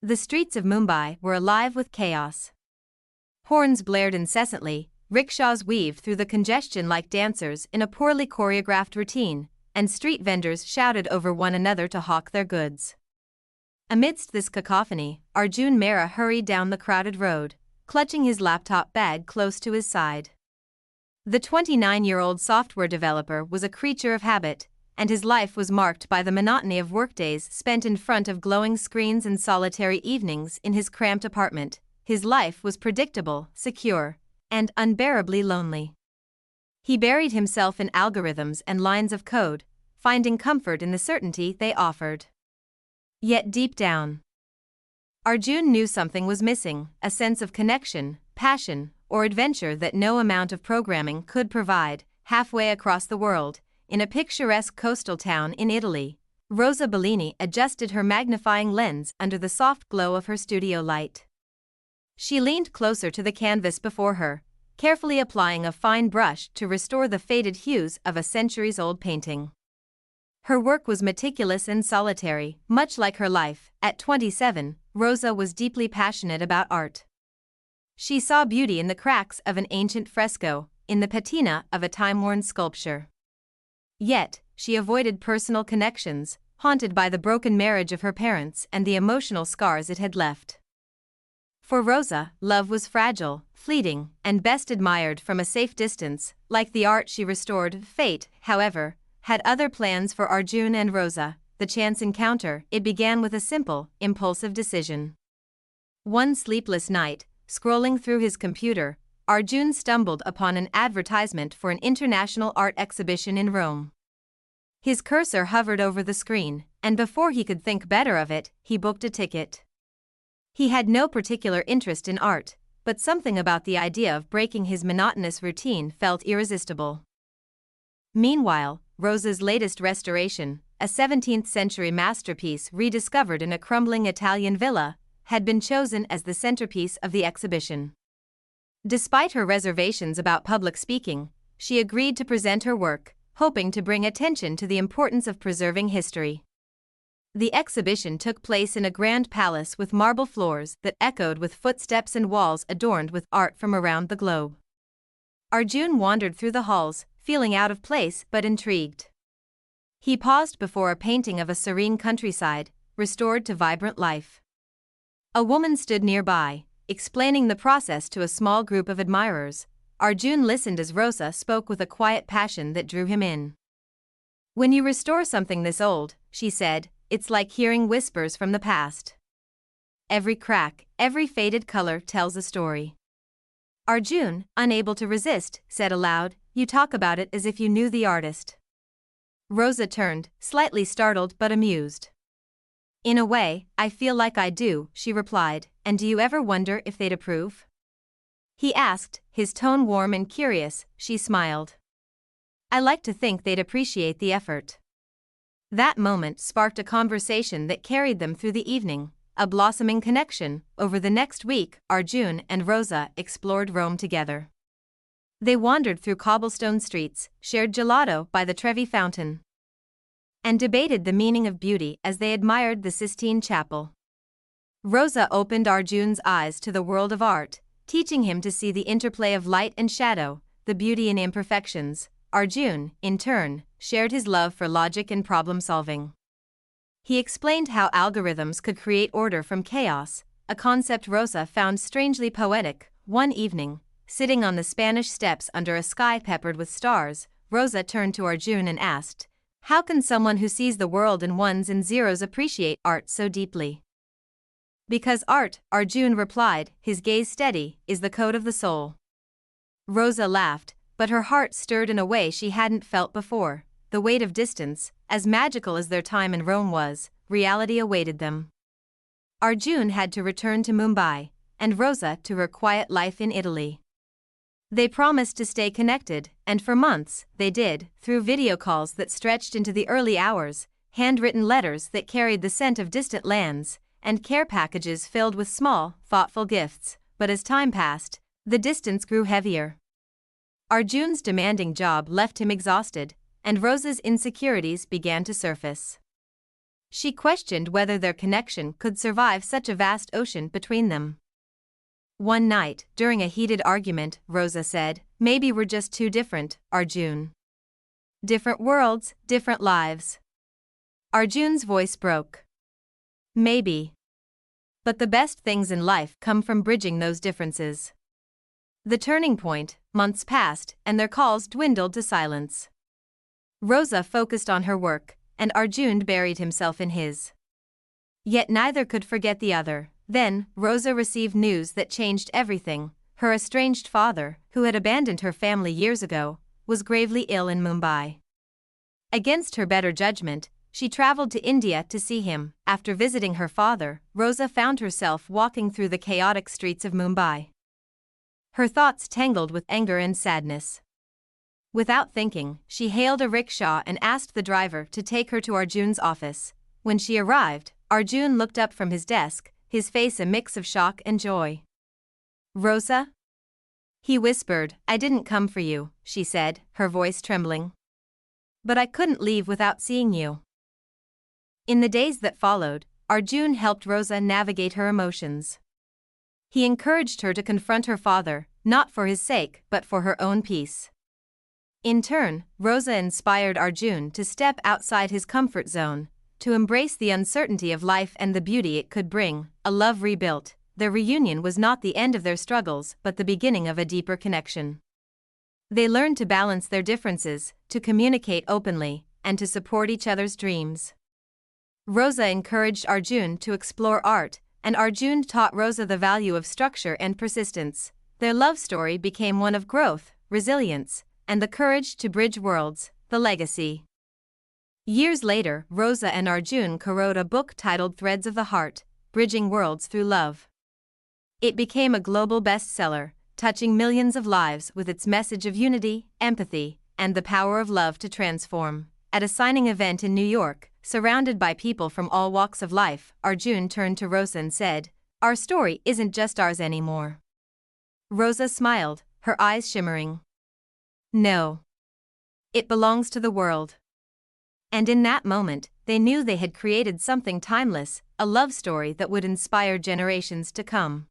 The streets of Mumbai were alive with chaos. Horns blared incessantly, rickshaws weaved through the congestion like dancers in a poorly choreographed routine, and street vendors shouted over one another to hawk their goods. Amidst this cacophony, Arjun Mehra hurried down the crowded road, clutching his laptop bag close to his side. The 29-year-old software developer was a creature of habit, and his life was marked by the monotony of workdays spent in front of glowing screens and solitary evenings in his cramped apartment. His life was predictable, secure, and unbearably lonely. He buried himself in algorithms and lines of code, finding comfort in the certainty they offered. Yet deep down, Arjun knew something was missing, a sense of connection, passion, or adventure that no amount of programming could provide. Halfway across the world, in a picturesque coastal town in Italy, Rosa Bellini adjusted her magnifying lens under the soft glow of her studio light. She leaned closer to the canvas before her, carefully applying a fine brush to restore the faded hues of a centuries-old painting. Her work was meticulous and solitary, much like her life. At 27, Rosa was deeply passionate about art. She saw beauty in the cracks of an ancient fresco, in the patina of a time-worn sculpture. Yet, she avoided personal connections, haunted by the broken marriage of her parents and the emotional scars it had left. For Rosa, love was fragile, fleeting, and best admired from a safe distance. Like the art she restored, fate, however, had other plans for Arjun and Rosa. The chance encounter, it began with a simple, impulsive decision. One sleepless night, scrolling through his computer, Arjun stumbled upon an advertisement for an international art exhibition in Rome. His cursor hovered over the screen, and before he could think better of it, he booked a ticket. He had no particular interest in art, but something about the idea of breaking his monotonous routine felt irresistible. Meanwhile, Rosa's latest restoration, a 17th-century masterpiece rediscovered in a crumbling Italian villa, had been chosen as the centerpiece of the exhibition. Despite her reservations about public speaking, she agreed to present her work, hoping to bring attention to the importance of preserving history. The exhibition took place in a grand palace with marble floors that echoed with footsteps and walls adorned with art from around the globe. Arjun wandered through the halls, feeling out of place but intrigued. He paused before a painting of a serene countryside, restored to vibrant life. A woman stood nearby, explaining the process to a small group of admirers. Arjun listened as Rosa spoke with a quiet passion that drew him in. "When you restore something this old," she said, "it's like hearing whispers from the past. Every crack, every faded color tells a story." Arjun, unable to resist, said aloud, "You talk about it as if you knew the artist." Rosa turned, slightly startled but amused. "In a way, I feel like I do," she replied. "And do you ever wonder if they'd approve?" He asked, his tone warm and curious. She smiled. "I like to think they'd appreciate the effort." That moment sparked a conversation that carried them through the evening, a blossoming connection. Over the next week, Arjun and Rosa explored Rome together. They wandered through cobblestone streets, shared gelato by the Trevi fountain, and debated the meaning of beauty as they admired the Sistine Chapel. Rosa opened Arjun's eyes to the world of art, teaching him to see the interplay of light and shadow, the beauty in imperfections. Arjun, in turn, shared his love for logic and problem-solving. He explained how algorithms could create order from chaos, a concept Rosa found strangely poetic. One evening, sitting on the Spanish steps under a sky peppered with stars, Rosa turned to Arjun and asked, "How can someone who sees the world in ones and zeros appreciate art so deeply?" "Because art," Arjun replied, his gaze steady, "is the code of the soul." Rosa laughed, but her heart stirred in a way she hadn't felt before. The weight of distance, as magical as their time in Rome was, reality awaited them. Arjun had to return to Mumbai, and Rosa to her quiet life in Italy. They promised to stay connected, and for months, they did, through video calls that stretched into the early hours, handwritten letters that carried the scent of distant lands, and care packages filled with small, thoughtful gifts. But as time passed, the distance grew heavier. Arjun's demanding job left him exhausted, and Rosa's insecurities began to surface. She questioned whether their connection could survive such a vast ocean between them. One night, during a heated argument, Rosa said, "Maybe we're just too different, Arjun. Different worlds, different lives." Arjun's voice broke. "Maybe. But the best things in life come from bridging those differences." The turning point, months passed, and their calls dwindled to silence. Rosa focused on her work, and Arjun buried himself in his. Yet neither could forget the other. Then, Rosa received news that changed everything. Her estranged father, who had abandoned her family years ago, was gravely ill in Mumbai. Against her better judgment, she traveled to India to see him. After visiting her father, Rosa found herself walking through the chaotic streets of Mumbai. Her thoughts tangled with anger and sadness. Without thinking, she hailed a rickshaw and asked the driver to take her to Arjun's office. When she arrived, Arjun looked up from his desk, his face a mix of shock and joy. "Rosa?" He whispered. "I didn't come for you," she said, her voice trembling. "But I couldn't leave without seeing you." In the days that followed, Arjun helped Rosa navigate her emotions. He encouraged her to confront her father, not for his sake but for her own peace. In turn, Rosa inspired Arjun to step outside his comfort zone, to embrace the uncertainty of life and the beauty it could bring. A love rebuilt. Their reunion was not the end of their struggles but the beginning of a deeper connection. They learned to balance their differences, to communicate openly, and to support each other's dreams. Rosa encouraged Arjun to explore art, and Arjun taught Rosa the value of structure and persistence. Their love story became one of growth, resilience, and the courage to bridge worlds, the legacy. Years later, Rosa and Arjun co-wrote a book titled Threads of the Heart, Bridging Worlds Through Love. It became a global bestseller, touching millions of lives with its message of unity, empathy, and the power of love to transform. At a signing event in New York, surrounded by people from all walks of life, Arjun turned to Rosa and said, "Our story isn't just ours anymore." Rosa smiled, her eyes shimmering. "No. It belongs to the world." And in that moment, they knew they had created something timeless, a love story that would inspire generations to come.